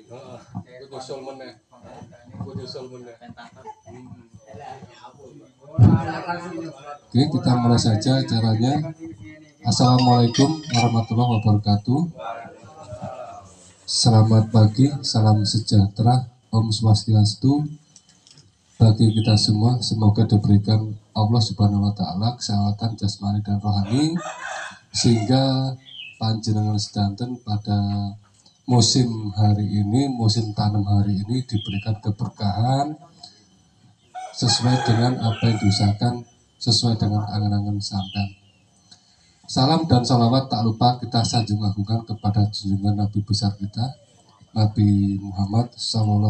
Heeh. Ku nyusul meneh. Ku nyusul meneh. Oke, kita mulai saja acaranya. Assalamualaikum warahmatullahi wabarakatuh. Selamat pagi, salam sejahtera, Om Swastiastu bagi kita semua. Semoga diberikan Allah Subhanahu wa Ta'ala kesehatan jasmani dan rohani, sehingga panjenengan sedanten pada musim hari ini, musim tanam hari ini diberikan keberkahan sesuai dengan apa yang diusahakan, sesuai dengan angan-angan sampean. Salam dan salawat tak lupa kita sanjung agungkan kepada junjungan Nabi besar kita, Nabi Muhammad SAW.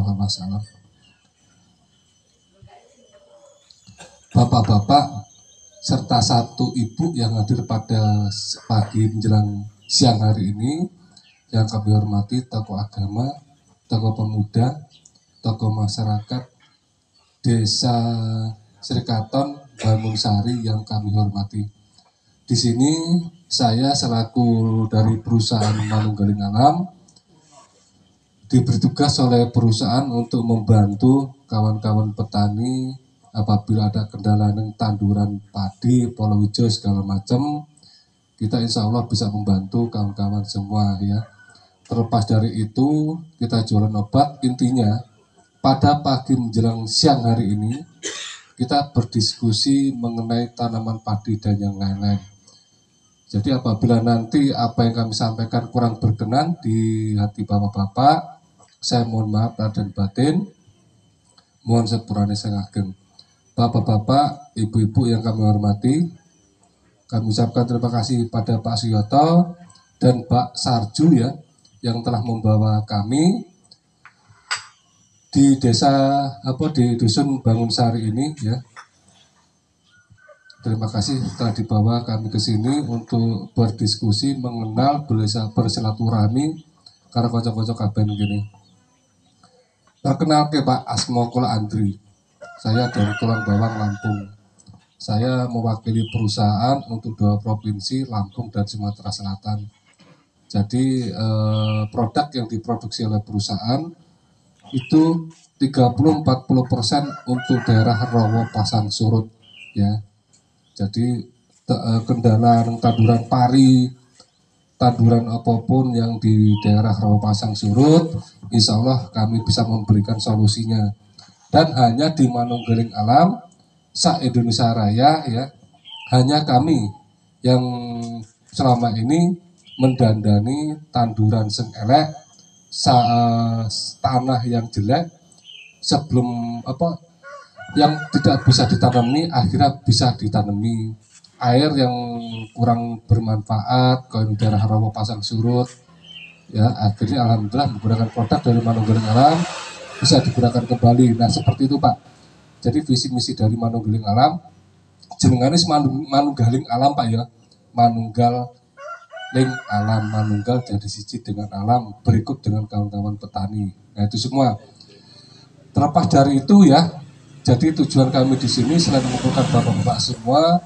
Bapak-bapak serta satu ibu yang hadir pada pagi menjelang siang hari ini, yang kami hormati tokoh agama, tokoh pemuda, tokoh masyarakat Desa Srikaton Bangunsari yang kami hormati. Di sini saya selaku dari perusahaan Manunggaling Alam diberi tugas oleh perusahaan untuk membantu kawan-kawan petani apabila ada kendala dengan tanduran padi, palawija segala macam. Kita insya Allah bisa membantu kawan-kawan semua ya. Terlepas dari itu, kita jualan obat. Intinya pada pagi menjelang siang hari ini kita berdiskusi mengenai tanaman padi dan yang lain-lain. Jadi apabila nanti apa yang kami sampaikan kurang berkenan di hati bapak-bapak, saya mohon maaf lahir dan batin, mohon sepurane sengageng. Bapak-bapak, ibu-ibu yang kami hormati, kami ucapkan terima kasih pada Pak Suyoto dan Pak Sarju ya, yang telah membawa kami di di dusun Bangunsari ini ya. Terima kasih telah dibawa kami ke sini untuk berdiskusi mengenal bersilaturahmi karena kocok-kocok kaben gini. Perkenalkan Pak Asmo Kula Andri. Saya dari Tulang Bawang, Lampung. Saya mewakili perusahaan untuk 2 provinsi, Lampung dan Sumatera Selatan. Jadi produk yang diproduksi oleh perusahaan itu 30-40% untuk daerah Rowo Pasang Surut ya. Jadi kendala tanduran pari, tanduran apapun yang di daerah Rawa Pasang Surut, insya Allah kami bisa memberikan solusinya. Dan hanya di Manunggaling Alam, se-Indonesia Raya ya, hanya kami yang selama ini mendandani tanduran sing elek, tanah yang jelek sebelum yang tidak bisa ditanami akhirnya bisa ditanami, air yang kurang bermanfaat kalau daerah Rawa Pasang Surut ya, akhirnya alhamdulillah menggunakan produk dari Manunggaling Alam bisa digunakan kembali. Nah seperti itu Pak, jadi visi misi dari Manunggaling Alam jenenganis Manunggaling Alam Pak ya, Manunggaling Alam, manunggal jadi siji dengan alam, berikut dengan kawan-kawan petani. Nah itu semua. Terlepas dari itu ya, jadi tujuan kami di sini selain mengumpulkan bapak-bapak semua,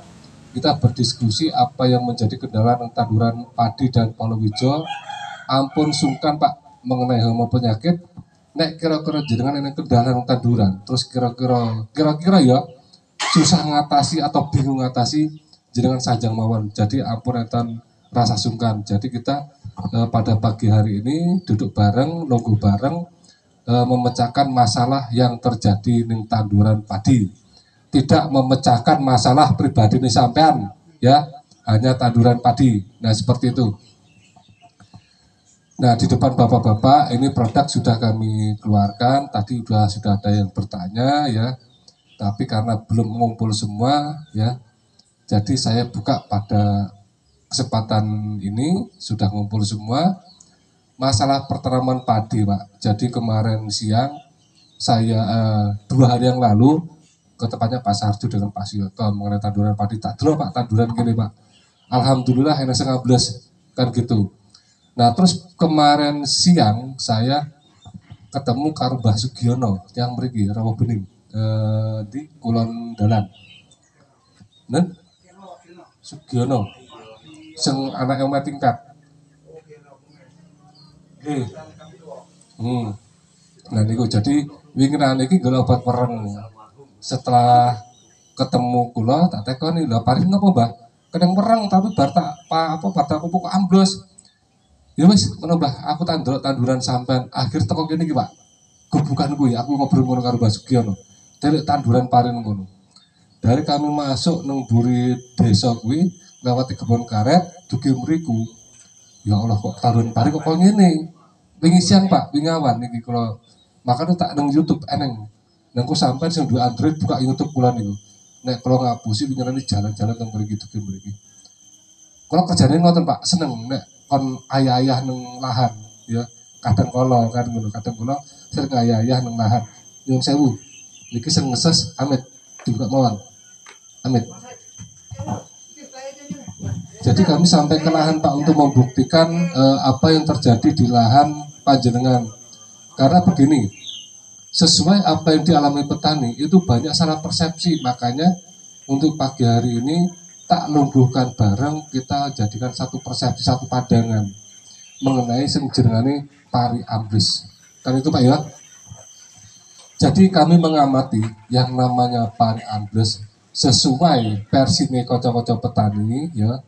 kita berdiskusi apa yang menjadi kendala tanduran padi dan palawija. Ampun sungkan Pak mengenai hama penyakit. Nek kira-kira jenengan ini kendala tanduran, terus kira-kira ya susah ngatasi atau bingung ngatasi, jenengan sajang mawon. Jadi ampun enten rasa sungkan. Jadi kita pada pagi hari ini duduk bareng, nunggu bareng, memecahkan masalah yang terjadi di tanduran padi, tidak memecahkan masalah pribadi nih sampean ya, hanya tanduran padi. Nah seperti itu. Nah di depan bapak-bapak ini produk sudah kami keluarkan, tadi sudah ada yang bertanya ya, tapi karena belum mengumpul semua ya, jadi saya buka pada kesempatan ini sudah ngumpul semua. Masalah pertanaman padi Pak, jadi kemarin siang saya 2 hari yang lalu ke tempatnya Pak Sarju dengan Pak Suyoto mengenai tanduran padi. Tak dulu Pak tanduran gini Pak, alhamdulillah enak 15 kan gitu. Nah terus kemarin siang saya ketemu karo Mbah Sugiono yang mriki Rawa Bening di Kulon Dalan. Nen Sugiono sing anak yang tingkat. Nah niku jadi winginan iki golek obat pereng. Setelah ketemu kula tak tekoni, lha Paris napa Mbah? Kadang pereng tapi bar tak bar tak pupuk ambles. Ya wis ngono Mbah, aku tanduran sampean. Akhir teko kene iki Pak. Gubukan kuwi aku ngobrol ngono karo Mbah Sugiono. Derek tanduran paren ngono. Dari kami masuk nang buri desa kuwi lewati kebun karet dugi mriku. Ya Allah kok tanduran pari kok ngene. Wingi siang Pak, wingi awan niki kula makane tak nang YouTube eneng. Nang ku sampean sing duwe Android buka YouTube kula niku. Nek kula ngapusi wingi jalan-jalan teng mriki dugi mriki. Kula kerjane ngoten Pak, seneng nek kon ayah-ayah nang lahan ya. Kadang kala kan ngono, kadang kula sering ayah-ayah nang lahan. Nyuwun sewu. Niki sing ngeses amit dibuka mawon. Amit. Jadi kami sampai ke lahan Pak untuk membuktikan apa yang terjadi di lahan panjenengan. Karena begini, sesuai apa yang dialami petani itu banyak salah persepsi. Makanya untuk pagi hari ini tak lumpuhkan bareng, kita jadikan satu persepsi, satu pandangan mengenai sing jenengane pari ambles. Kan itu Pak ya. Jadi kami mengamati yang namanya pari ambles sesuai versi kocok-kocok petani ya,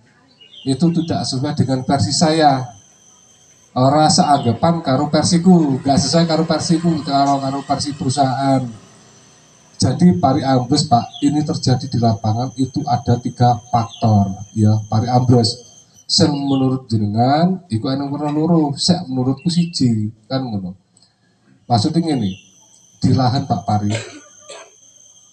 itu tidak sesuai dengan versi saya. Ora seanggapan karo versiku, gak sesuai karo versiku, karo versi perusahaan. Jadi pari ambles Pak, ini terjadi di lapangan itu ada 3 faktor ya, pari ambles. Sing menurut jenengan iku eneng werna loro, sek menurutku siji, kan ngono. Maksudnya ngene, di lahan Pak Pari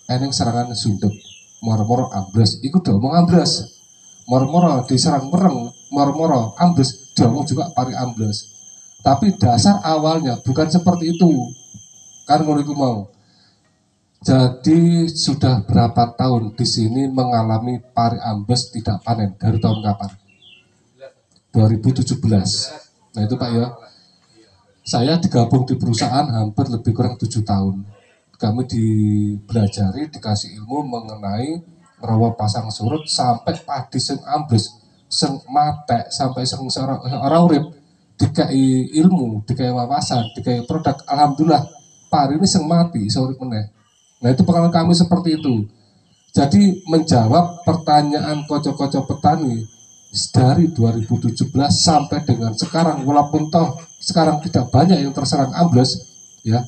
eneng serangan sundep, moro-moro ambles, iku domong ambles. Moro-moro diserang mereng, moro-moro ambles, domong juga pari ambles. Tapi dasar awalnya bukan seperti itu. Kan ngono iku mau. Jadi sudah berapa tahun di sini mengalami pari ambles tidak panen dari tahun kapan? 2017. Nah itu Pak ya. Saya digabung di perusahaan hampir lebih kurang 7 tahun. Kami dibelajari, dikasih ilmu mengenai rawa pasang surut sampai padi sing ambles, sing matek, sampai sing ora urip, dikai ilmu, dikai wawasan, dikai produk. Alhamdulillah, pari ini sing mati, iso urip meneh. Nah itu pengalaman kami seperti itu. Jadi menjawab pertanyaan kocok-kocok petani dari 2017 sampai dengan sekarang, walaupun toh sekarang tidak banyak yang terserang ambles ya,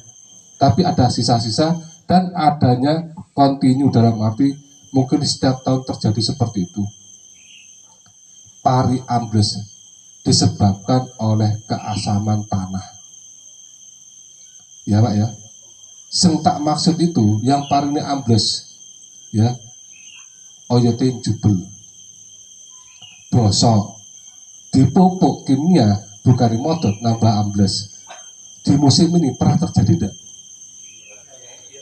tapi ada sisa-sisa dan adanya kontinu dalam arti mungkin setiap tahun terjadi seperti itu. Pari ambles disebabkan oleh keasaman tanah ya Pak ya. Sing tak maksud itu yang pari ini ambles ya, oyote jubel bosok dipupuk kimia bukan modot nambah ambles. Di musim ini pernah terjadi tidak?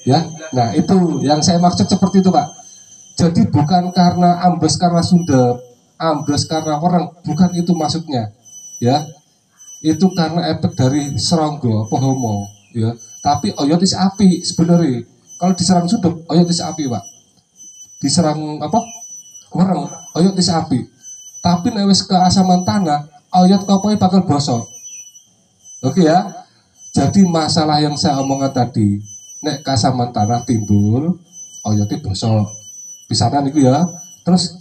Ya, nah itu yang saya maksud seperti itu Pak. Jadi bukan karena ambles karena sundep, ambles karena orang, bukan itu maksudnya. Ya, itu karena efek dari seronggo, pohomo. Ya, tapi oyotis api sebenarnya. Kalau diserang sundep, oyotis api Pak. Diserang apa? Orang, oyotis api. Tapi nek wis keasaman tanah, oyot kopoi bakal bosok. Oke ya. Jadi masalah yang saya omongkan tadi, nek keasaman tanah timbul, oyotnya bosok. Pisanan itu ya. Terus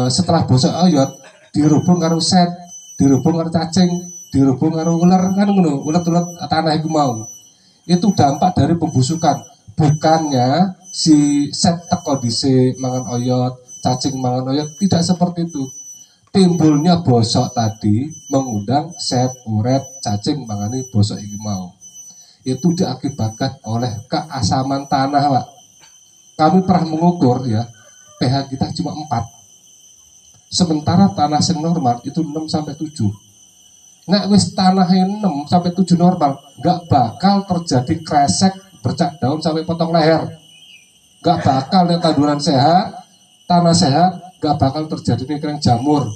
setelah bosok oyot, dirubung karo set, dirubung karo cacing, dirubung karo ular kan ngono, ulat-ulat tanah itu mau. Itu dampak dari pembusukan. Bukannya si set teko dhisik mangan oyot, cacing mangan oyot, tidak seperti itu. Timbulnya bosok tadi mengundang set, uret, cacing mangani bosok ini mau. Itu diakibatkan oleh keasaman tanah Pak. Kami pernah mengukur ya, pH kita cuma 4. Sementara tanah yang normal itu 6 sampai 7. Nek wis tanah yang 6 sampai 7 normal, nggak bakal terjadi kresek, bercak daun sampai potong leher. Nggak bakal nek tanduran sehat, tanah sehat, nggak bakal terjadi nih jamur,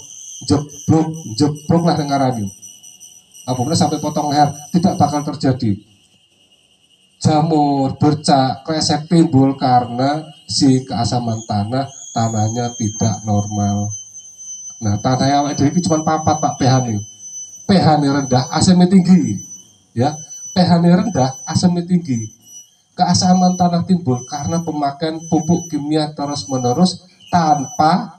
jeblok lah ngarani. Apabila sampai potong leher, tidak bakal terjadi. Jamur, bercak, kresek timbul karena si keasaman tanahnya tidak normal. Nah, tanah yang ini cuma 4 Pak pH nih. pH nih rendah, asemnya tinggi. Ya, pH-nya rendah, asamnya tinggi. Keasaman tanah timbul karena pemakaian pupuk kimia terus-menerus tanpa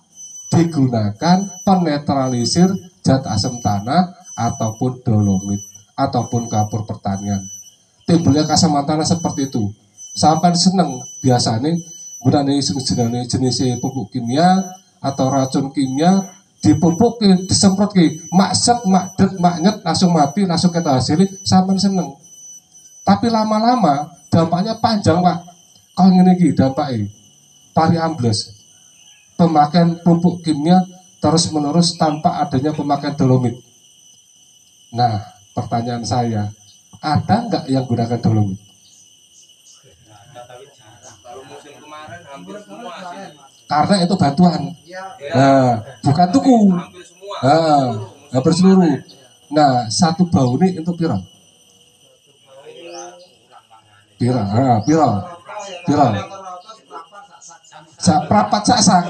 digunakan penetralisir zat asam tanah ataupun dolomit ataupun kapur pertanian. Timbulnya keasaman tanah seperti itu. Sampai seneng biasanya gunane jenis pupuk kimia atau racun kimia dipupuk disemprot makset makdet maknyet langsung mati langsung kita hasilnya sampai seneng. Tapi lama-lama dampaknya panjang Pak. Kalau ini dampaknya pari ambles. Pemakaian pupuk kimia terus menerus tanpa adanya pemakaian dolomit. Nah, pertanyaan saya, ada nggak yang gunakan dolomit? Kalau musim kemarin hampir semua sih. Karena itu bantuan. Nah, bukan tuku. Hampir semua. Hampir seluruh. Nah, satu bau ini untuk piro? Piro. Sak prapat sak.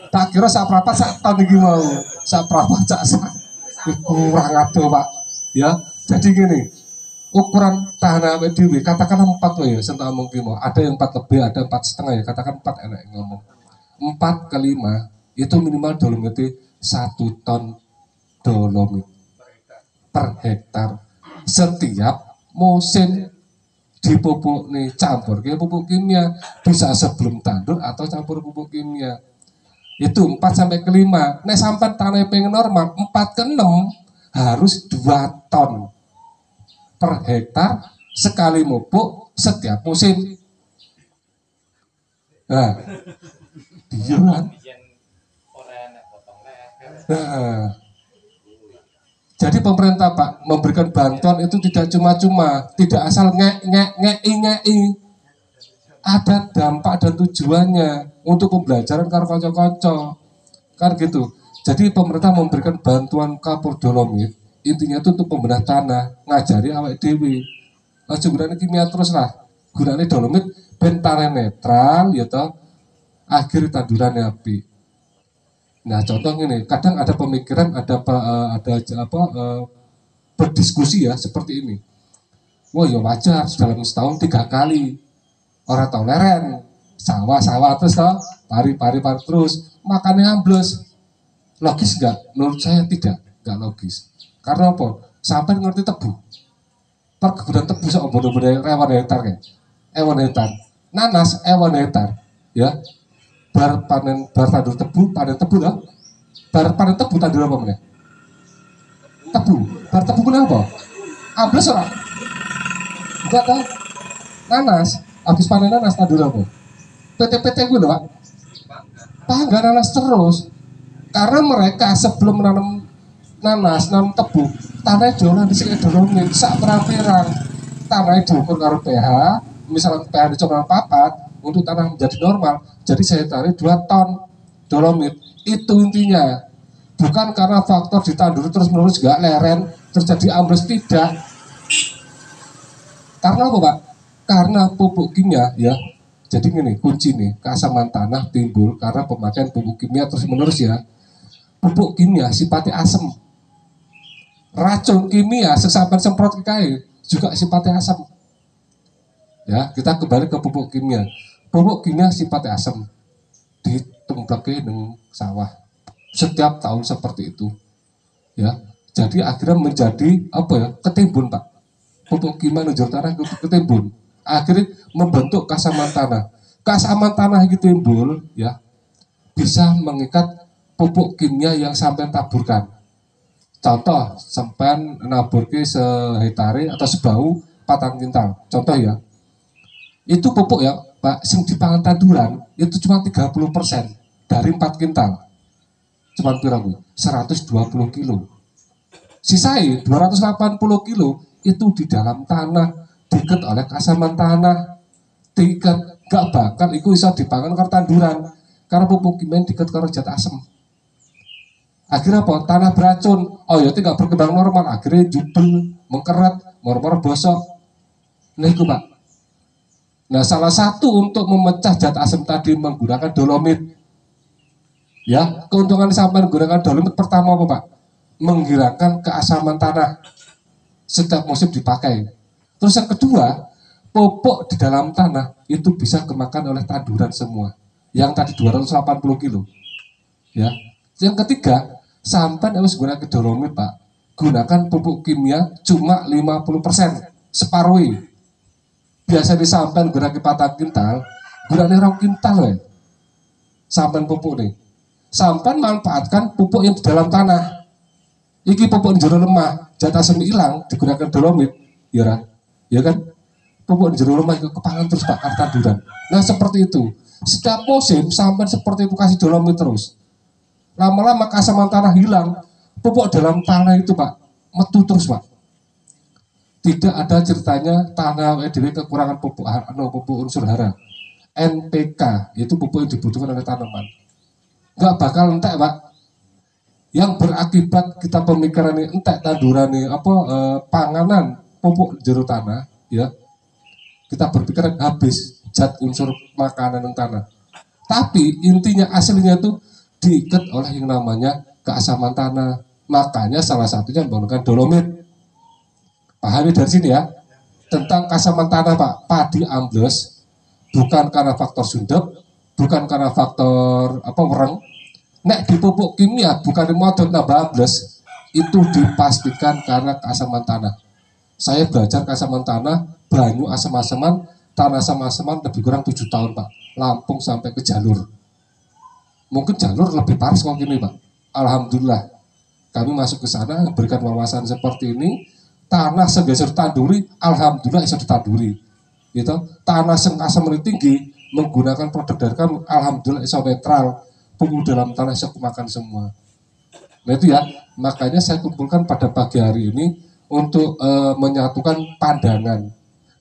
Tak kira sak prapat sak ton iki mau. Sak prapat sak. Kurang aduh, Pak. Ya. Jadi gini, ukuran tahan awake dhewe katakanlah 4 ya, sentak mungkin mau. Ada yang 4 lebih, ada 4,5 ya. Katakan 4 enak ngomong. 4 ke 5 itu minimal dolomit 1 ton dolomit per hektar setiap musim. Dipupuk nih campur kayak pupuk kimia bisa sebelum tandur atau campur pupuk kimia itu 4 sampai ke 5. Nek sampai tanah pengen normal 4 ke 6 harus 2 ton per hektar sekali pupuk setiap musim. Nah, dia kan. Nah, jadi pemerintah Pak memberikan bantuan itu tidak cuma-cuma, tidak asal ngei. Ada dampak dan tujuannya untuk pembelajaran karo kanca-kanca. Kan gitu. Jadi pemerintah memberikan bantuan kapur dolomit, intinya itu untuk pembedah tanah, ngajari awake dhewe. Aja gunane kimia terus lah. Gunane dolomit ben tanah netral ya toh. Akhir tandurannya api. Nah contoh ini, kadang ada pemikiran, berdiskusi ya seperti ini. Wah ya wajar dalam setahun 3 kali. Orang tahu leren, sawah terus toh, pari terus, makannya ambles. Logis nggak? Menurut saya nggak logis. Karena apa? Sampai ngerti tebu. Perkebunan tebu sok bodoh-bodoh ewan hektar kan? Ewan hektar. Nanas ewan hektar, ya. Bar tandur tebu, panen tebu lah. Bar panen tebu tandur apa meneh? Tebu. Bar tebu kenapa? Ambles ora? Enggak tahu. Nanas, habis panen nanas tandur apa? PT-PT gue loh Pak. Pangga nanas terus. Karena mereka sebelum menanam nanas, nanam tebu, tanahnya jualan di sini dolomit, sak perang-perang. Tanahnya diukur karo pH, misalnya pH cuma 4 untuk tanah menjadi normal. Jadi saya tarik 2 ton dolomit. Itu intinya. Bukan karena faktor ditandur terus-menerus gak leren, terjadi ambles, tidak. Karena apa Pak? Karena pupuk kimia ya. Jadi gini, kunci nih, keasaman tanah timbul karena pemakaian pupuk kimia terus-menerus ya. Pupuk kimia sifatnya asam. Racun kimia sesampaian semprot ke kayu juga sifatnya asam. Ya, kita kembali ke pupuk kimia. Pupuk kimia sifatnya asam. Ditumpleki dengan sawah. Setiap tahun seperti itu. Ya. Jadi akhirnya menjadi apa ya? Ketimbun, Pak. Pupuk kimia nujur tanah ketimbun. Akhirnya membentuk keasaman tanah. Keasaman tanah itu timbul ya. Bisa mengikat pupuk kimia yang sampai taburkan. Contoh, sampai naburke sehektare atau sebau 4 kintal. Contoh ya. Itu pupuk ya Pak, yang dipangan tanduran itu cuma 30% dari 4 kintal. Cuma berapa? 120 kilo. Sisai 280 kilo itu di dalam tanah, diikat oleh keasaman tanah. Diikat, gak bakal itu bisa dipangan karo tanduran. Karena pupuk kimia diikat karo zat asam. Akhirnya apa? Tanah beracun. Oh ya tidak berkembang normal. Akhirnya jubel, mengkeret, mor-mor bosok. Nah itu Pak. Nah salah satu untuk memecah zat asam tadi menggunakan dolomit. Ya, keuntungan sampai menggunakan dolomit pertama apa Pak? Menghilangkan keasaman tanah. Setiap musim dipakai. Terus yang kedua, pupuk di dalam tanah itu bisa kemakan oleh tanduran semua. Yang tadi 280 kilo. Ya. Yang ketiga, sampai harus gunakan dolomit, Pak. Gunakan pupuk kimia cuma 50%, separuh. Biasa disampai gunakan 4 kintal, gunakan 2 kintal ya. Sampai pupuk nih. Sampai manfaatkan pupuk yang di dalam tanah. Iki pupuk di jero lemah, jatah semi hilang digunakan dolomit, ya kan? Pupuk di jero lemah itu kepangan terus Pak, tanduran. Nah seperti itu. Setiap musim sampai seperti itu kasih dolomit terus. Lama-lama keasaman tanah hilang, pupuk dalam tanah itu Pak, metu terus Pak. Tidak ada ceritanya tanah EDW kekurangan pupuk unsur hara. NPK, itu pupuk yang dibutuhkan oleh tanaman. Nggak bakal entek Pak. Yang berakibat kita pemikiran ini entek tanduran ini panganan pupuk jero tanah, ya. Kita berpikiran habis zat unsur makanan yang tanah. Tapi intinya aslinya itu diikat oleh yang namanya keasaman tanah. Makanya salah satunya menggunakan dolomit. Pahami dari sini ya. Tentang keasaman tanah Pak, padi ambles bukan karena faktor sundep, bukan karena faktor wereng. Nek dipupuk kimia bukan dimodot nambah ambles, itu dipastikan karena keasaman tanah. Saya belajar keasaman tanah, banyu asam-asaman, tanah asam-asaman lebih kurang 7 tahun Pak. Lampung sampai ke Jalur. Mungkin Jalur lebih parah kok gini Pak. Alhamdulillah kami masuk ke sana berikan wawasan seperti ini. Tanah yang biasa ditanduri, alhamdulillah bisa ditanduri. Gitu. Tanah yang asam tinggi menggunakan produk dari kami, alhamdulillah bisa netral. Pupuk dalam tanah bisa makan semua. Nah itu ya, makanya saya kumpulkan pada pagi hari ini untuk menyatukan pandangan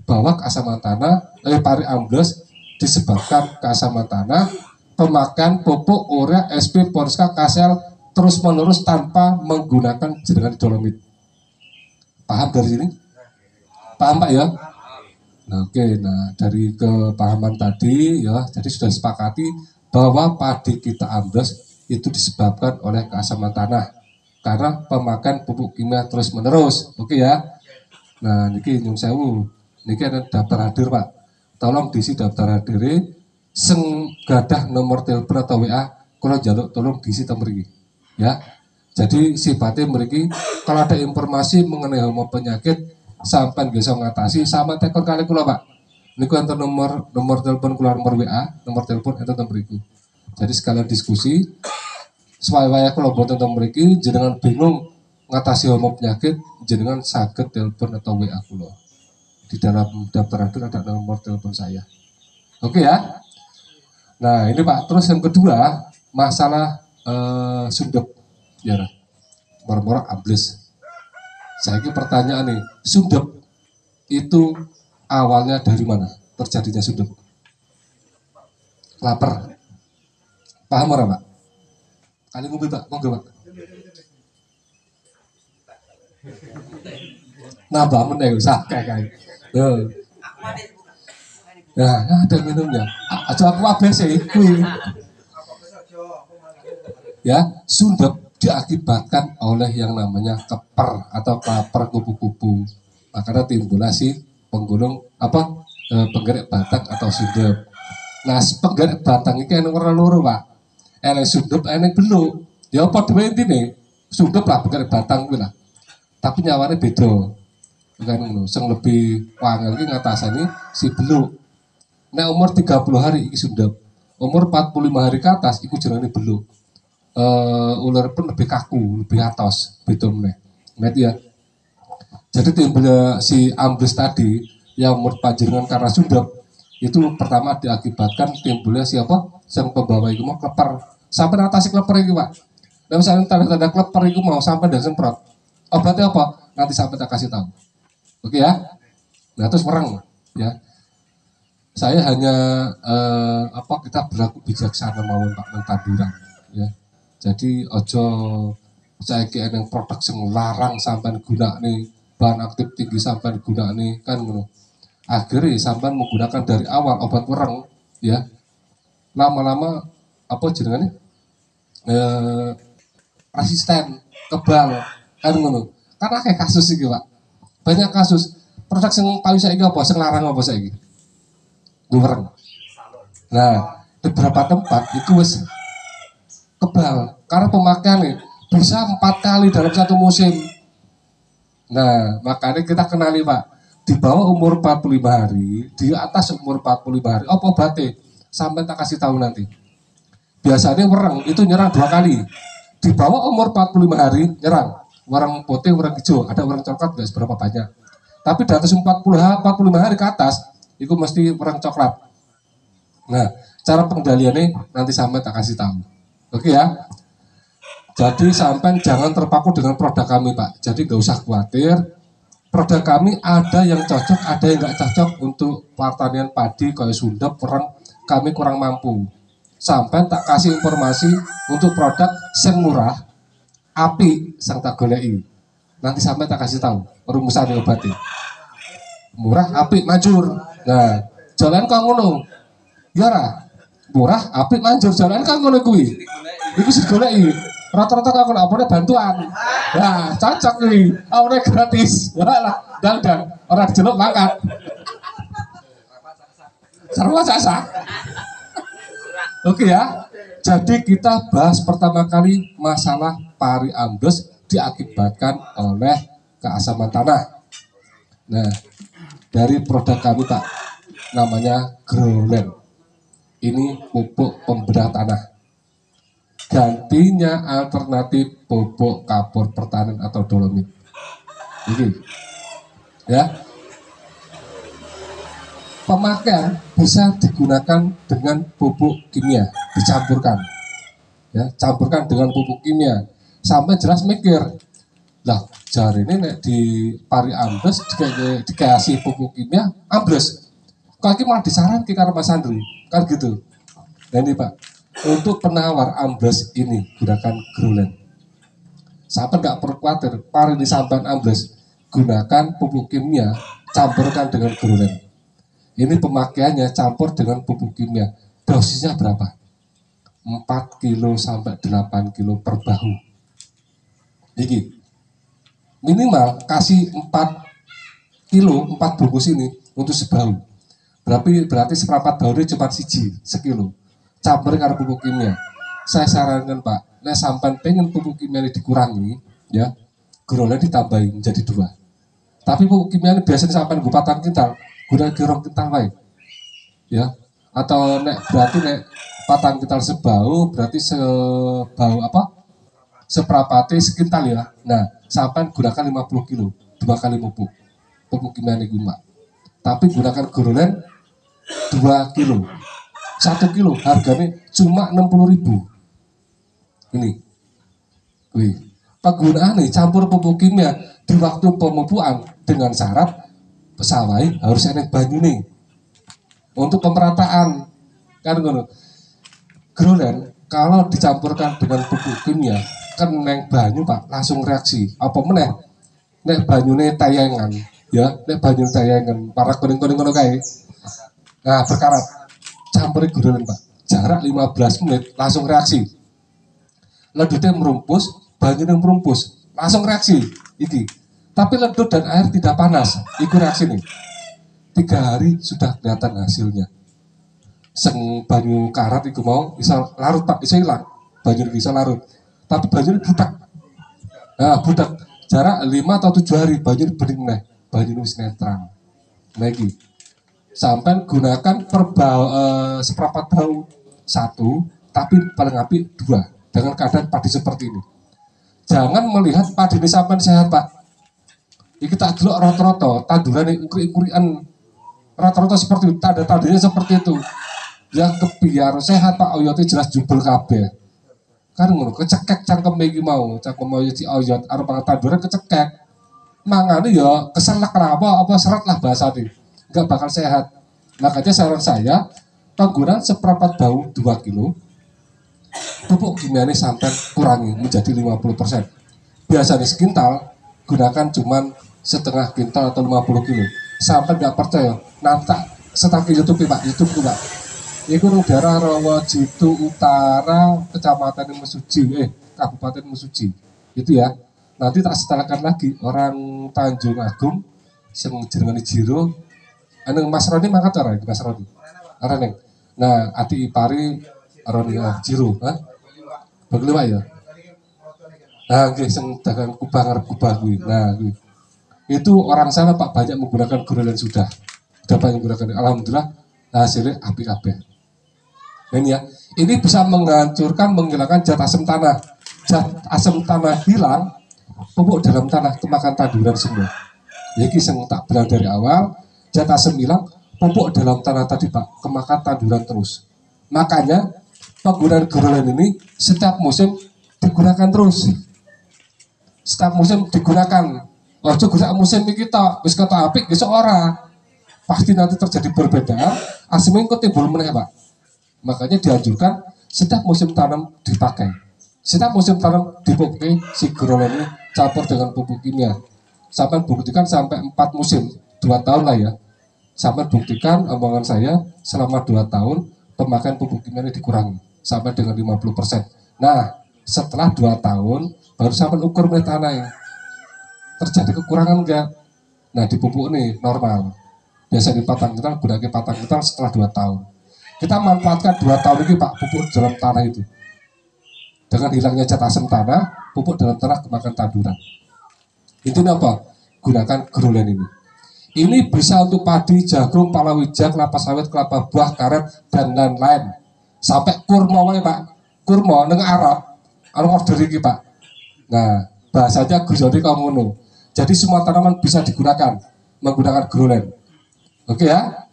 bahwa keasaman tanah, pari ambles disebabkan keasaman tanah, pemakaian pupuk urea, SP, Porska, Kasel terus menerus tanpa menggunakan jaringan dolomit. Paham dari sini? Paham Pak ya? Nah, oke, nah dari kepahaman tadi ya, jadi sudah sepakati bahwa padi kita ambles itu disebabkan oleh keasaman tanah karena pemakaian pupuk kimia terus menerus. Oke ya? Nah, niki nyun sewu, niki ada daftar hadir Pak. Tolong diisi daftar hadir, seng gadah nomor telepon atau WA, kalau jaluk tolong diisi nomor ini. Ya. Jadi sifatnya mereka kalau ada informasi mengenai homo penyakit sampai bisa mengatasi sama tekor kali kula Pak. Niku enter nomor telepon kula, nomor WA, nomor telepon enter nomor itu. Jadi sekalian diskusi supaya kula buat nomor iki jenengan bingung ngatasi homo penyakit jenengan saged telepon atau WA kula. Di dalam daftar hadir ada nomor telepon saya. Oke ya. Nah, ini Pak, terus yang kedua masalah sundep. Ya, murmur ambles. Saya ini pertanyaan nih, sundep itu awalnya dari mana terjadinya sundep? Lapar. Paham orang Pak? Kali ngopi Pak, monggo Pak. Nambah meneh usah kayak. Nah, ada minumnya. Aja aku ABC kuwi. Ya, sundep diakibatkan oleh yang namanya keper atau klaper kupu-kupu. Makanya timbullah si penggulung penggerak batang atau sundep. Nah, penggerak batang ini yang warna loro Pak. Enek sundep, enek beluk. Ya apa dhewe intine? Sundep lah penggerak batang kuwi lah. Tapi nyawane beda. Kan ngono, sing lebih wangel iki ngatasani si beluk. Nek umur 30 hari iki sundep. Umur 45 hari ke atas iku jenenge beluk. Ular pun lebih kaku, lebih atas, beda meneh. Ngerti ya? Jadi timbulnya si ambles tadi yang umur panjenengan karena sundep itu pertama diakibatkan timbulnya siapa? Yang pembawa itu mau kleper. Sampai atasi kleper itu Pak. Dan misalnya tanda-tanda kleper itu mau sampai dan semprot. Obatnya apa? Nanti sampai tak kasih tahu. Oke ya? Nah terus mereng ya. Saya hanya kita berlaku bijaksana mawon Pak mentaduran ya. Jadi ojo saiki eneng produk sing larang sampean gunakne bahan aktif tinggi sampean gunakne kan ngono. Akhirnya sampean menggunakan dari awal obat wereng ya. Lama-lama jenengane resisten, kebal kan ngono. Karena kayak kasus iki Pak. Banyak kasus produk sing payu saiki apa sing larang apa saiki? Bumerang. Nah, di beberapa tempat itu wis kebal karena pemakaiannya bisa 4 kali dalam satu musim. Nah, makanya kita kenali Pak, di bawah umur 45 hari, di atas umur 45 hari, apa obatnya? Sampai tak kasih tahu nanti. Biasanya wereng itu nyerang 2 kali. Di bawah umur 45 hari nyerang. Wereng putih, wereng hijau, ada wereng coklat nggak seberapa banyak. Tapi di atas 45 hari ke atas, itu mesti wereng coklat. Nah, cara pengendaliannya nanti sampai tak kasih tahu. Oke ya. Jadi sampai jangan terpaku dengan produk kami Pak. Jadi nggak usah khawatir. Produk kami ada yang cocok, ada yang nggak cocok untuk pertanian padi kayak sundep, perang. Kami kurang mampu. Sampai tak kasih informasi untuk produk yang murah, api sang tak golei. Nanti sampai tak kasih tahu rumusan obatnya. Murah, api, manjur. Nah, jalan kau ngono. Ya ra. Murah, api, manjur. Jalan kau ngono kuwi. Iku sing golei. Rata-rata kau apa bantuan. Nah, cocok nih. Awalnya gratis. Lah, dan orang jeluk mangkat. Sarwa sasa. Oke ya. Jadi kita bahas pertama kali masalah pari ambles diakibatkan oleh keasaman tanah. Nah, dari produk kami Pak, namanya Growland. Ini pupuk pembedah tanah. Gantinya alternatif pupuk kapur pertanian atau dolomit. Ini, ya. Pemakaian bisa digunakan dengan pupuk kimia, dicampurkan, ya, campurkan dengan pupuk kimia. Sampai jelas mikir, lah jari ini nek di pari ambles dikasih pupuk kimia ambles. Kok malah disarankan karo Mas Andri, kan gitu. Nah ini Pak, untuk penawar ambles ini gunakan Growland. Sampai nggak perlu khawatir, pari di sampan ambles gunakan pupuk kimia, campurkan dengan Growland. Ini pemakaiannya campur dengan pupuk kimia. Dosisnya berapa? 4 kilo sampai 8 kilo per bahu. Ini minimal kasih 4 kilo, 4 bungkus ini untuk sebahu. Berarti seperempat bahu ini cuma sekilo. Campur dengan pupuk kimia. Saya sarankan Pak, nek sampai pengen pupuk kimia ini dikurangi, ya, Growland ditambahin menjadi 2. Tapi pupuk kimia ini biasanya sampai gupatan kintal, guna gerong kintal baik, ya. Atau berarti patang kintal sebahu, berarti sebahu apa? Seperapati sekintal ya. Nah, sampai gunakan 50 kilo, 2 kali pupuk kimia ini guna. Tapi gunakan Growland 2 kilo. 1 kilo harganya cuma 60.000. Ini. Wih. Penggunaan nih campur pupuk kimia di waktu pemupukan dengan syarat pesawai harus enek banyu nih. Untuk pemerataan kan ngono. Growland kalau dicampurkan dengan pupuk kimia kan neng banyu Pak langsung reaksi. Apa meneh? Nek banyune tayangan, ya, nek banyu tayangan para kuning-kuning ngono kae. Nah, berkarat. Campuri Growland Pak. Jarak 15 menit langsung reaksi. Ledutnya merumpus, banyunya merumpus, langsung reaksi. Iki. Tapi ledut dan air tidak panas. Ikut reaksi nih. 3 hari sudah kelihatan hasilnya. Seng banyu karat itu mau bisa larut Pak, bisa hilang. Banyu bisa larut. Tapi banyu budak. Nah, budak. Jarak 5 atau 7 hari banyu bening nih. Banyu wis netral. Lagi. Sampai gunakan seperempat bahu 1, tapi paling api 2 dengan keadaan padi seperti ini. Jangan melihat padi ini sampai sehat Pak. Ini kita dulu rata-rata tanduran yang ukri-ukrian rata-rata seperti itu, tanda-tandanya seperti itu. Yang kebiar sehat Pak, oyotnya jelas jubel kabeh. Kan ngono, kecekek cangkem iki mau, cangkem oyot si oyot arep tanduran kecekek. Mangane ya keselak lah apa seret lah bahasane. Enggak bakal sehat. Makanya saran saya penggunaan seperempat bahu 2 kilo pupuk kimia ini sampai kurangi menjadi 50%. Biasanya sekintal gunakan cuman setengah kintal atau 50 kilo. Sampai nggak percaya nanti setaki YouTube Pak, YouTube Pak. Itu daerah Rawajitu Utara, Kecamatan Mesuji, Kabupaten Mesuji. Itu ya. Nanti tak setelahkan lagi orang Tanjung Agung sing jenengane Jiro. Anu Mas Roni mangkat ora Mas Roni? Ora neng. Nah, ati ipari Roni Jiro, ha? Bagliwa ya. Nah, nggih sing dagang kubah ngarep kubah kuwi. Nah, kuwi. Itu orang sana Pak banyak menggunakan grolen sudah banyak menggunakan. Alhamdulillah hasilnya api kabeh. Ini ya, ini bisa menghancurkan, menghilangkan zat asam tanah. Zat asam tanah hilang, pupuk dalam tanah kemakan tanduran semua. Jadi yang tak bilang dari awal, zat asam hilang, pupuk dalam tanah tadi Pak, kemakan tanduran terus. Makanya penggunaan grolen ini setiap musim digunakan terus. Setiap musim digunakan. Ojo gusak musim iki tok, wis kata apik besok ora. Pasti nanti terjadi perbedaan, asemnya kok timbul meneh, Pak. Makanya dianjurkan setiap musim tanam dipakai. Setiap musim tanam dipupuk si grolen ini campur dengan pupuk kimia. Sampai buktikan sampai 4 musim, 2 tahun lah ya. Sampai buktikan omongan saya selama 2 tahun pemakaian pupuk kimia ini dikurangi sampai dengan 50%. Nah, setelah 2 tahun baru sampai ukur tanahnya. Terjadi kekurangan enggak? Nah, dipupuk ini normal. Biasa di patang kita gunakan patang kita setelah 2 tahun. Kita manfaatkan 2 tahun ini Pak, pupuk dalam tanah itu. Dengan hilangnya zat asam tanah, pupuk dalam tanah kemakan tanduran. Intinya apa? Gunakan grolen ini. Ini bisa untuk padi, jagung, palawija, kelapa sawit, kelapa buah, karet, dan lain-lain. Sampai kurma wae Pak. Kurma neng Arab, anu order iki Pak. Nah, bahasanya Gus Yodi kamu ngono. Jadi semua tanaman bisa digunakan menggunakan grolen. Oke ya?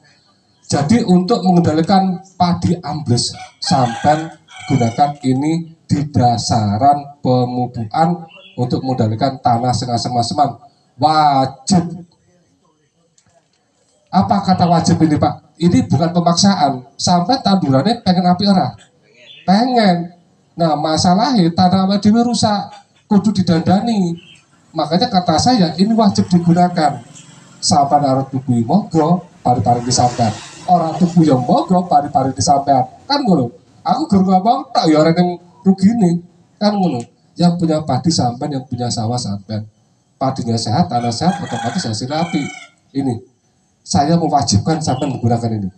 Jadi untuk mengendalikan padi ambles sampai gunakan ini di dasaran pemupukan untuk mengendalikan tanah asem-aseman wajib. Apa kata wajib ini Pak? Ini bukan pemaksaan. Sampai tandurannya pengen api ora? Pengen. Nah masalahnya tanah dewe rusak, kudu didandani. Makanya kata saya ini wajib digunakan. Sampai naruh tubuh monggo, pari-pari disampean. Orang tubuh yang mogok pari-pari disampean kan ngono. Aku guru ngomong tak ya orang yang rugi nih kan ngono. Yang punya padi sampean, yang punya sawah sampean, padinya sehat, tanah sehat, otomatis hasilnya api. Ini saya mewajibkan sampean menggunakan ini.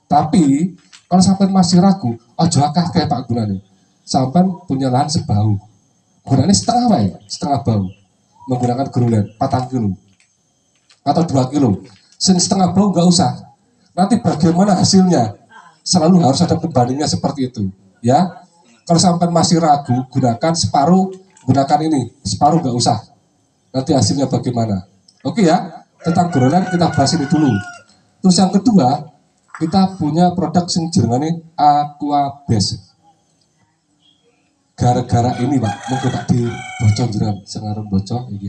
Tapi kalau sampean masih ragu, ojo akeh kayak Pak gunane. Sampean punya lahan sebau, gunane setengah wae, setengah bau, menggunakan grolen 4 kilo atau 2 kilo. Setengah bau nggak usah. Nanti bagaimana hasilnya? Selalu harus ada pembandingnya seperti itu, ya. Kalau sampai masih ragu, gunakan separuh, gunakan ini, separuh nggak usah. Nanti hasilnya bagaimana? Oke ya, tentang grolen kita bahas ini dulu. Terus yang kedua, kita punya produk yang jenengane Aquabase. Gara-gara ini Pak, mungkin Pak di bocor jenengan, sengaran bocor ini.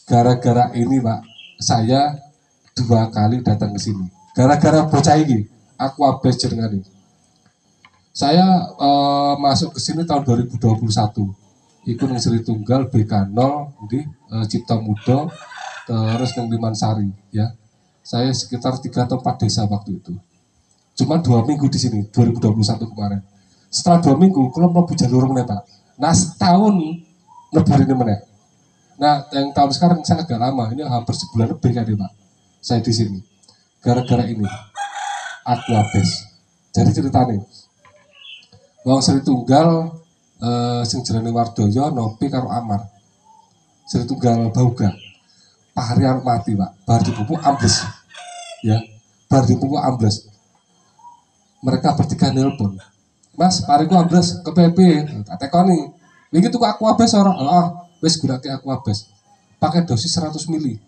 Gara-gara ini Pak, saya 2 kali datang ke sini. Gara-gara bocah ini, Aquabase jenengan ini. Saya masuk ke sini tahun 2021. Ikut yang Sri Tunggal BK0 di Cipta Muda, terus yang di Mansari ya. Saya sekitar 3 atau 4 desa waktu itu. Cuma 2 minggu di sini 2021 kemarin. Setelah 2 minggu kalau mau jalur meneh Pak. Nah setahun lebih ini meneh. Nah yang tahun sekarang saya agak lama, ini hampir sebulan lebih kan Pak. Saya di sini. Gara-gara ini Aquabase. Jadi ceritanya wong Sri Tunggal sing jenenge Wardoyo Nopi karo Amar. Sri Tunggal Bauga. Pahari arep mati, Pak. Bar dipupuk ambles. Ya, bar dipupuk ambles. Mereka bertiga nelpon. Mas, pariku ambles kepepe. Tak tekoni. Iki tuku Aquabase ora? Heeh, wis gunake Aquabase. Pakai dosis 100 mili.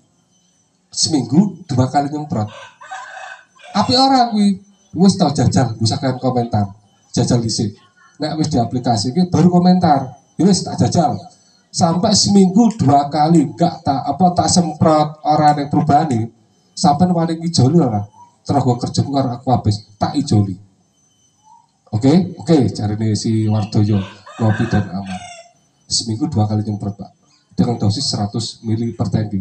Seminggu 2 kali nyemprot. Api orang kuwi wis tau jajal, bisa kalian komentar. Jajal dhisik. Nek wis di aplikasi iki baru komentar. Ya wis tak jajal. Sampai seminggu 2 kali enggak tak semprot orang yang perubahan nih. Sampai wani ijoli ora. Terus gua kerja karo Aquabase tak ijoli. Oke, carine si Wardoyo, Nopi dan Amar. Seminggu 2 kali nyemprot, Pak. Dengan dosis 100 mili per tangki.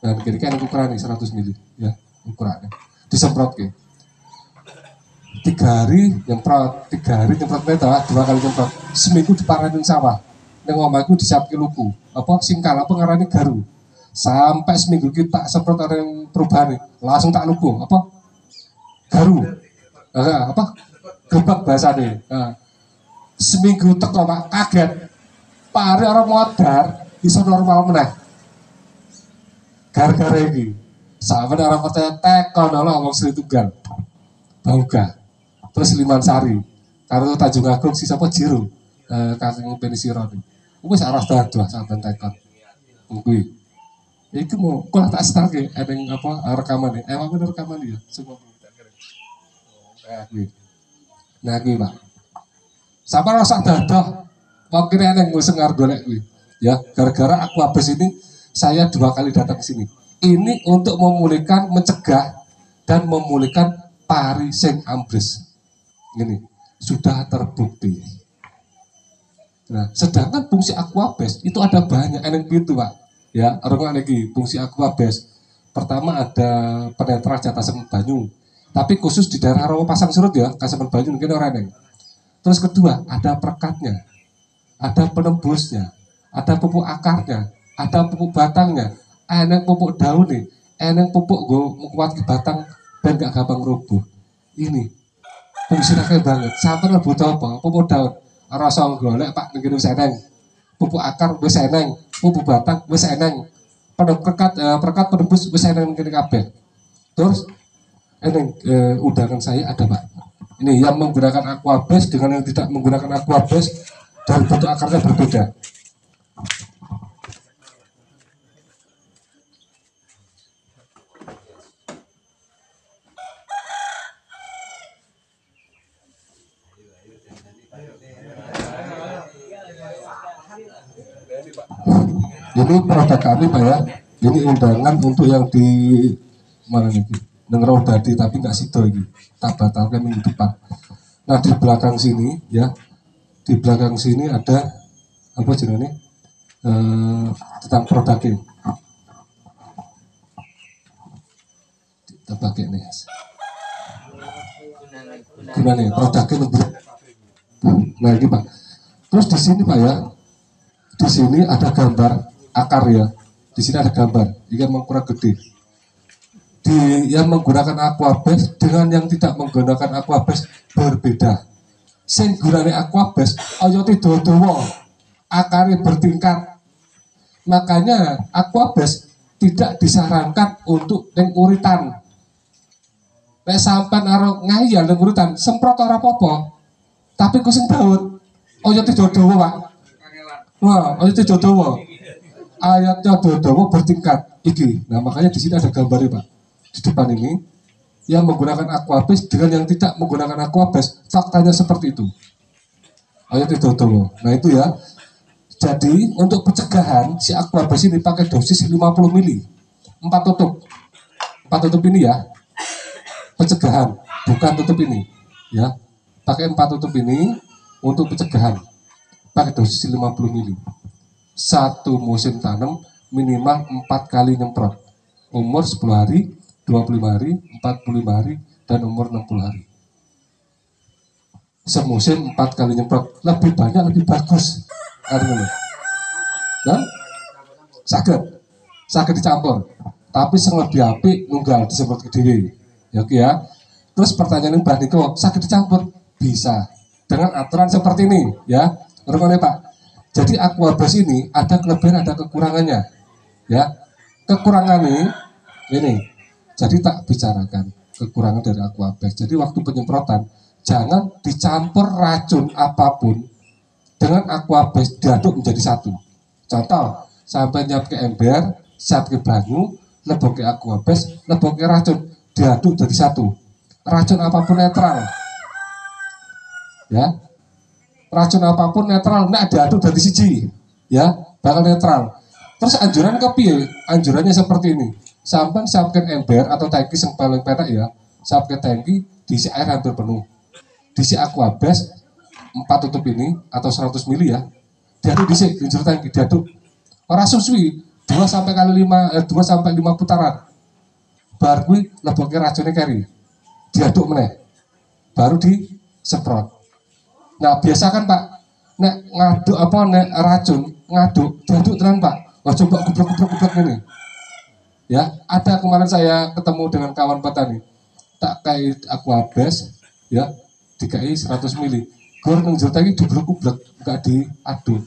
Dan kira-kira ukurannya 100 mili ya, ukurannya. Disemprot ke 3 hari nyemprot, 3 hari nyemprot meta, 2 kali nyemprot, seminggu diparanin sawah. Neng omahku disiapke luku, apa singkal apa ngarani garu. Sampai seminggu kita semprot ada yang perubahan nih, langsung tak lupa apa garu, apa gebak bahasa nih. Seminggu teko Pak kaget, Pak Ari orang modar bisa normal meneh. Gara-gara ini, sampai orang percaya teko nolong ngomong Sri Tunggal, Bauga, terus Liman Sari, karena Tanjung Agung si siapa Jiro, Kakang Penisiro nih. Wis arah dadah sampai tekon. Kuwi. Iku mau kula tak start ya, ada yang apa rekaman ya, emang bener rekaman ya, semua. Nah, gue Pak, sampai rasa dadah, mungkin ada yang ngusung golek gue, ya, gara-gara aku habis ini, saya 2 kali datang ke sini. Ini untuk memulihkan, mencegah dan memulihkan pari sing ambles. Ini sudah terbukti. Nah, sedangkan fungsi aquabase itu ada banyak, yang gitu Pak. Ya, orang lagi fungsi aquabase. Pertama ada penetra jatasan banyu, tapi khusus di daerah rawa pasang surut ya, kasaman banyu mungkin orang yang. Terus kedua ada perekatnya, ada penembusnya, ada pupuk akarnya, ada pupuk batangnya, enak pupuk daun nih, enak pupuk gue kuat ke batang dan gak gampang rubuh. Ini fungsinya kayak banget. Sampai butuh apa? Pupuk daun, rasa golek Pak negeri seneng. Pupuk akar wis eneng, pupuk batang wis eneng, perekat penembus wis eneng ngene kabeh. Terus eneng undangan saya ada Pak. Ini yang menggunakan aquabase dengan yang tidak menggunakan aquabase dan bentuk akarnya berbeda. Ini produk kami Pak ya. Ini undangan untuk yang di mana nih? Dengar tadi tapi nggak sido ini. Tak batalkan minggu depan. Nah di belakang sini ya, di belakang sini ada apa jenisnya? Tentang produknya. Kita pakai nih. Gimana produknya lebih? Nah ini Pak. Terus di sini Pak ya, di sini ada gambar akar ya. Di sini ada gambar, ini memang kurang gede. Di yang menggunakan aquabase dengan yang tidak menggunakan aquabase berbeda. Sing gunane aquabase oyote dawa, akarnya bertingkat. Makanya aquabase tidak disarankan untuk ning uritan. Nek sampean arep ngayal ning uritan, semprot ora apa-apa. Tapi kok sing daun oyote dawa, Pak. Wah, oyote dawa. Ayatnya dawa bertingkat iki. Nah makanya di sini ada gambarnya Pak di depan ini yang menggunakan aquabase dengan yang tidak menggunakan aquabase faktanya seperti itu. Ayatnya dawa. Nah itu ya. Jadi untuk pencegahan si aquabase ini pakai dosis 50 mili 4 tutup 4 tutup ini ya, pencegahan bukan tutup ini ya, pakai 4 tutup ini untuk pencegahan pakai dosis 50 mili. Satu musim tanam minimal 4 kali nyemprot, umur 10 hari, 25 hari, 45 hari, dan umur 60 hari. Semusim 4 kali nyemprot, lebih banyak lebih bagus. Nah, sakit dicampur, tapi sing lebih apik nunggal disemprot ke diri. Ya oke ya. Terus pertanyaan Mbak Niko, sakit dicampur bisa dengan aturan seperti ini ya. Rupanya Pak. Jadi aquabase ini ada kelebihan, ada kekurangannya, ya. Kekurangannya ini, jadi tak bicarakan kekurangan dari aquabase. Jadi waktu penyemprotan jangan dicampur racun apapun dengan aquabase diaduk menjadi satu. Contoh, sampai nyiap ke ember, siap ke banyu, lebok ke aquabase, lebok ke racun, diaduk jadi satu. Racun apapun netral, ya. Racun apapun netral, nah diaduk dari siji, ya, bakal netral. Terus anjuran kepiye? Anjurannya seperti ini. Sampai siapkan ember atau tangki yang paling penak ya, siapkan tangki diisi air hampir penuh, diisi aquabase 4 tutup ini atau 100 mili ya, diaduk diisi di tangki, diaduk. Orang susui 2 sampai 5 putaran. Baru kuwi leboke racunnya keri, diaduk meneh, baru disemprot. Nah biasa kan Pak, nek ngaduk apa nek racun ngaduk diaduk terang Pak. Wah coba kubruk ini. Ya, ada kemarin saya ketemu dengan kawan petani, tak kayak Aquabase, ya, dikai 100 mili. Gor nang jero tangki diblek-blek, enggak diaduk.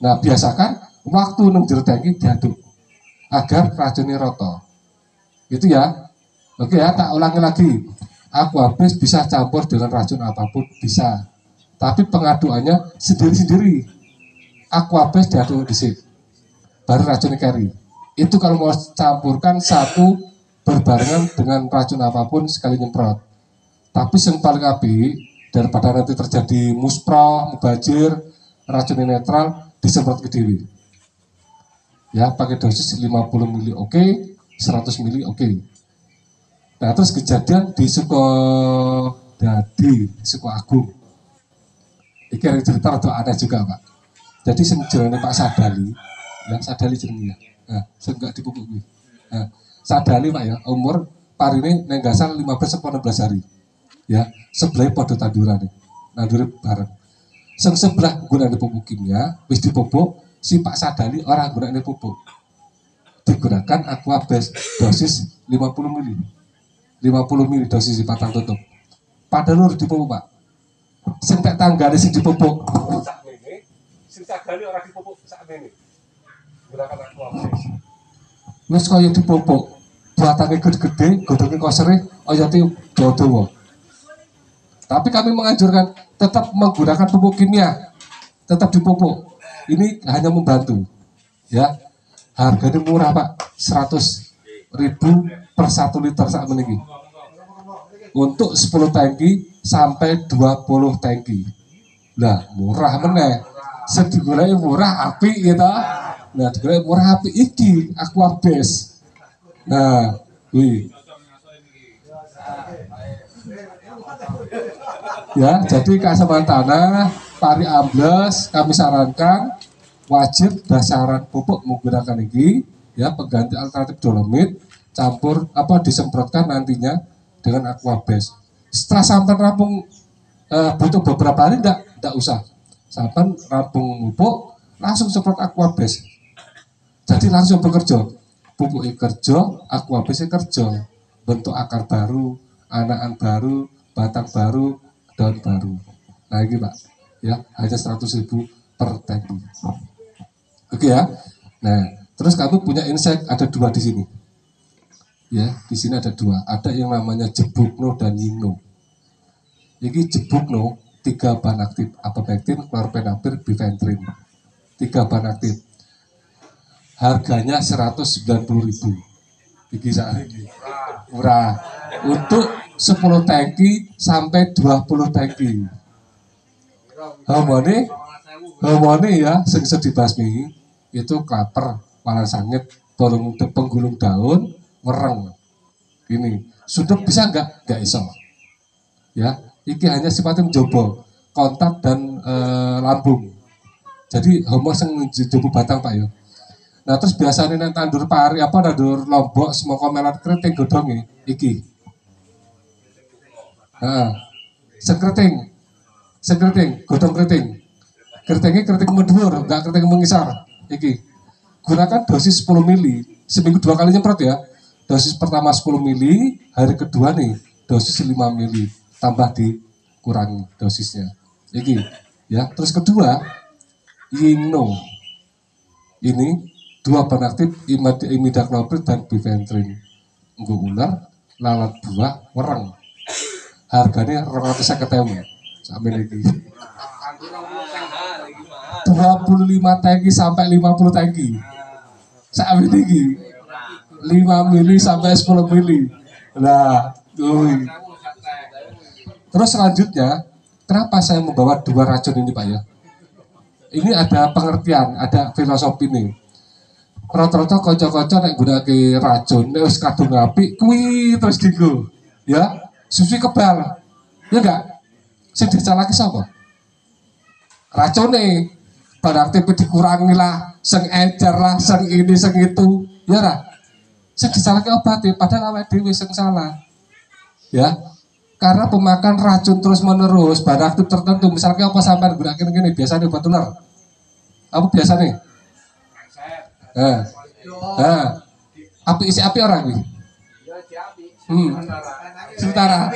Nah, biasakan waktu nang jero tangki diaduk agar racunnya roto. Itu ya. Oke ya, tak ulangi lagi. Aquabase bisa campur dengan racun apapun bisa. Tapi pengaduannya sendiri-sendiri. Aquabase diaduk di sini. Baru racunnya carry. Itu kalau mau campurkan satu berbarengan dengan racun apapun sekali nyemprot. Tapi yang paling api daripada nanti terjadi muspro, mubajir, racunnya netral, disemprot ke dewi. Ya, pakai dosis 50 mili oke, 100 mili oke. Nah, terus kejadian di Sukodadi, di Sukoagung. Iki yang cerita atau ada juga, Pak. Jadi jenenge Pak Sadali, ya Sadali jenenge ya. Nah, enggak dipupuk kuwi. Nah, Sadali Pak ya, umur parine neng gasal 15 sampai 16 hari. Ya, sebelah padha tandurane. Nandure bareng. Sing sebelah gunane pupuk kimia, wis dipupuk, si Pak Sadali orang gunane pupuk. Digunakan Aquabase dosis 50 mili. 50 mili dosis di patang tutup. Padahal harus dipupuk, Pak. Sing tek tanggane sing dipupuk. Sakmene, sing Sadali ora dipupuk sakmene. Gunakan Aquabase. Wis kaya dipupuk. Buatannya gede-gede, godongnya kosere, oyotnya dawa-dawa. Tapi kami menganjurkan tetap menggunakan pupuk kimia, tetap dipupuk. Ini hanya membantu, ya. Harganya murah Pak, 100.000 per 1 liter saat ini. Untuk 10 tangki sampai 20 tangki. Nah, murah meneh. Sedigulai murah api gitu. Nah, digulai murah api iki Aquabase. Nah, wih. Ya, jadi keasaman tanah, pari ambles, kami sarankan wajib dasaran pupuk menggunakan ini, ya pengganti alternatif dolomit, campur disemprotkan nantinya dengan Aquabase. Setelah sampai rampung butuh beberapa hari enggak usah. Sampai rampung pupuk langsung semprot Aquabase. Jadi langsung bekerja. Pupuk kerja, Aquabase kerja. Bentuk akar baru, anakan baru, batang baru, daun baru. Nah ini Pak, ya hanya 100.000 per tangki. Oke ya. Nah, terus kami punya insight ada 2 di sini. Ya, di sini ada 2. Ada yang namanya Jebukno dan Yingno. Ini Jebukno 3 bahan aktif, apomectin, chlorphenapir, bifenthrin. 3 bahan aktif. Harganya 190.000. Iki saat ini murah. Untuk 10 tangki sampai 20 tangki. Homone ya, sing dibasmi itu klaper, walan sangit, penggulung daun, wereng. Ini sudah bisa enggak iso. Ya, iki hanya sifatnya mencoba kontak dan lambung. Jadi homo sing jobo batang Pak ya. Nah terus biasanya nanti tandur pari tandur lombok semoko melat keriting godonge iki. Nah, sekeriting, godong keriting. Keritingnya keriting mendur, enggak keriting mengisar. Iki. Gunakan dosis 10 mili, seminggu 2 kali nyemprot ya. Dosis pertama 10 mili, hari kedua nih dosis 5 mili, tambah dikurangi dosisnya. Iki, ya. Terus kedua, Yingno. Ini 2 bahan aktif imidacloprid dan bifenthrin. Nggo ular, lalat buah, wereng. Harganya 250.000 sampai lagi 25 tangki sampai 50 tangki sampai lagi 5 mili sampai 10 mili. Nah, terus selanjutnya kenapa saya membawa 2 racun ini Pak ya? Ini ada pengertian, ada filosofi nih. Rata-rata kocok-kocok nek gunake racun nek wis kadung apik kuwi terus dienggo ya. Susu kebal, ya enggak? Sing disalahke sapa? Racune. Barang aktif dikurangi lah, sing encer lah, sing ini, sing itu, ya lah. Sing disalahke obat padahal awake dhewe sing salah. Ya. Karena pemakan racun terus menerus, barang aktif tertentu, misalnya apa sampai gunakake ngene biasanya obat ular. Apa biasanya? Api isi api orang nih. Sementara.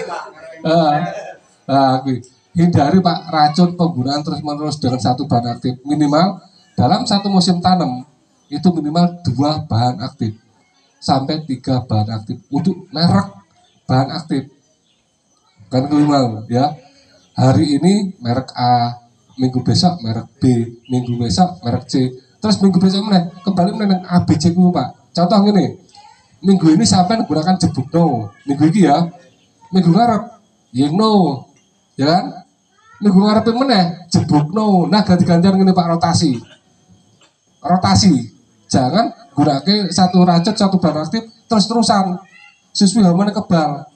Hindari Pak racun penggunaan terus-menerus dengan satu bahan aktif. Minimal dalam satu musim tanam itu minimal 2 bahan aktif sampai 3 bahan aktif untuk merek bahan aktif. Kan minimal ya. Hari ini merek A, minggu besok merek B, minggu besok merek C, terus minggu besok mana kembali menang A B C ku Pak. Contoh gini, minggu ini sampai menggunakan Jebukno, minggu ini ya, minggu ngarep Yengno, ya kan? Minggu ngarep mana Jebukno. Nah ganti-gantian gini Pak, rotasi, jangan gunakan satu racun satu bahan aktif terus-terusan. Sesuai hormonnya kebal.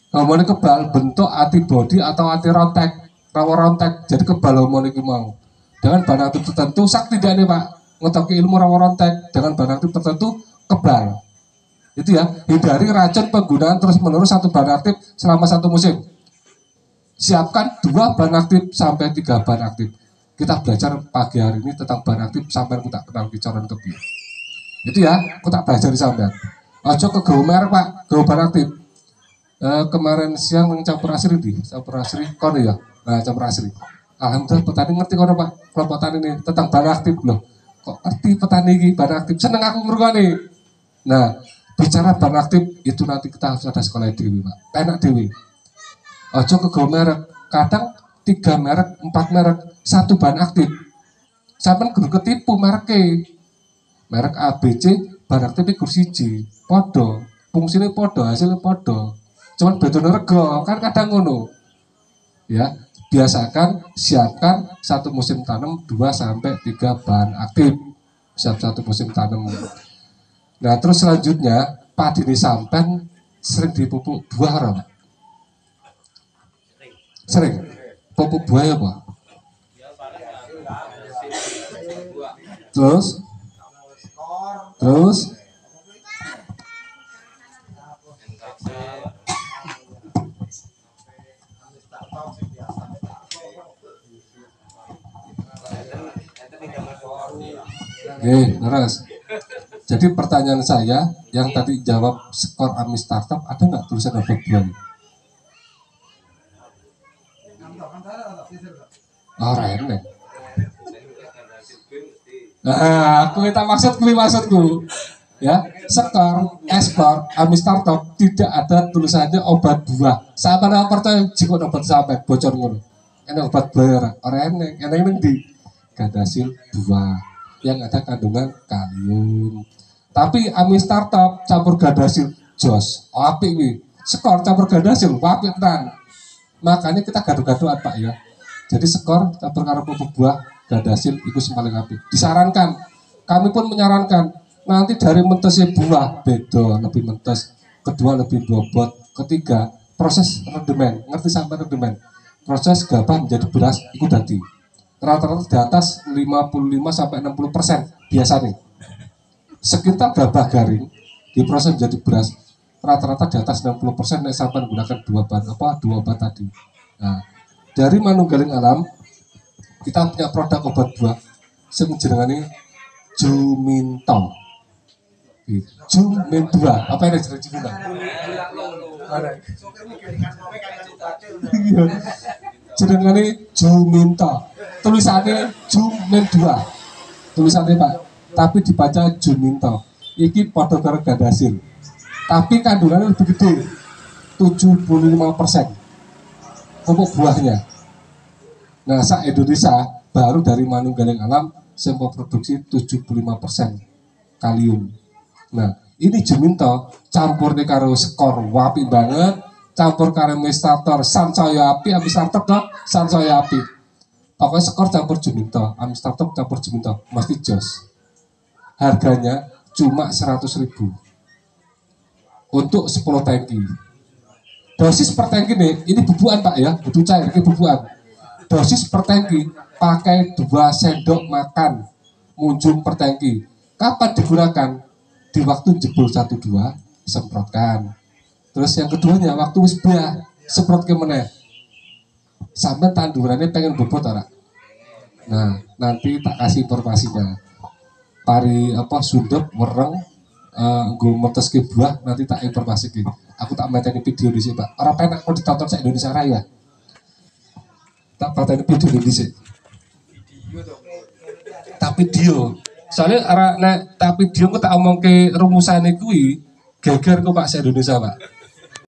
Hormonnya kebal bentuk antibody atau anti rontek, rawa rontek, jadi kebal hormon itu mau. Dengan bahan aktif tertentu, sak tidak nih Pak, ngetoki ilmu rawa rontek dengan bahan aktif tertentu kebal. Itu ya, hindari racun penggunaan terus-menerus satu bahan aktif selama satu musim. Siapkan 2 bahan aktif sampai 3 bahan aktif. Kita belajar pagi hari ini tentang bahan aktif sampai kita kenal kicoran kebi. Itu ya, aku tak belajar di sampean. Ojo ke merek Pak, bahan aktif. Kemarin siang campur asri kono ya. Nah, campur asri. Alhamdulillah petani ngerti kono Pak. Kelompok tani ini tentang bahan aktif loh. Kok ngerti petani ini bahan aktif? Seneng aku ngrungokne. Nah, bicara bahan aktif itu nanti kita harus ada sekolah dewi Pak. Enak dewi. Ojo ke merek. Kadang 3 merek, 4 merek, 1 bahan aktif. Sampai guru ketipu mereknya. Merek A, B, C, bahan aktifnya kursi J. Podo. Fungsinya podo, hasilnya podo. Cuman betul rego, kan kadang ngono. Ya, biasakan siapkan satu musim tanam 2 sampai 3 bahan aktif. Siap satu musim tanam. Nah, terus selanjutnya padi ini sampan sering dipupuk buah haram. Sering pupuk buah ya Pak. Terus Naras. Jadi pertanyaan saya yang tadi jawab skor AMI Startup, ada nggak tulisan obat buah? Oh, rene. Aku minta maksudku. Ya, skor, ekspor, AMI Startup tidak ada tulisannya obat buah. Sama nama percaya jika obat sampai bocor ngono. Ini obat buah orang ini di Gadasil buah yang ada kandungan kalium. Tapi AMI Startup campur Gadasil jos, apik wi. Skor campur Gadasil, apik tenan. Makanya kita gaduh-gaduhan Pak ya. Jadi skor campur karo pupuk buah Gadasil itu paling apik. Disarankan, kami pun menyarankan nanti dari mentesnya buah beda, lebih mentes, kedua lebih bobot, ketiga proses rendemen, ngerti sampai rendemen, proses gabah menjadi beras itu tadi rata-rata di atas 55 sampai 60% biasanya. Sekitar gabah garing diproses menjadi beras rata-rata di atas 60% sampai menggunakan 2 bahan tadi. Nah, dari manunggaling alam kita punya produk obat buah yang jenengane Juminto. Juminto. Apa yang ada di jenengane Juminto. Tulisannya Juminto. Tulisannya Pak, tapi dibaca Juminto. Iki padha karo Gadasil. Tapi kandungannya lebih gede. 75% pupuk buahnya. Nah, Indonesia baru dari manunggaling alam yang memproduksi 75% kalium. Nah, ini Juminto campur nih karo skor wapi banget, campur karo Mistator sansaya api, AMI Startup dong, sansaya api. Pokoknya skor campur Juminto, AMI Startup campur Juminto, mesti jos. Harganya cuma 100.000 untuk 10 tangki. Dosis per tangki nih, ini bubuan Pak ya, bubu cair, ini bubuan. Dosis per tangki pakai 2 sendok makan munjung per tangki. Kapan digunakan? Di waktu jebol 1-2 semprotkan. Terus yang keduanya waktu wis buah semprot ke meneh. Sampai tandurannya pengen bobot ora? Nah, nanti tak kasih informasinya. Pari sundep wereng gue meteske buah nanti tak informasikin. Aku tak mateni video di sini Pak. Orang penak mau ditonton se Indonesia Raya. Tak mateni video di sini. Tak video. Soalnya arah nek tak video aku tak omong ke rumusane kuwi geger kok Pak se Indonesia Pak.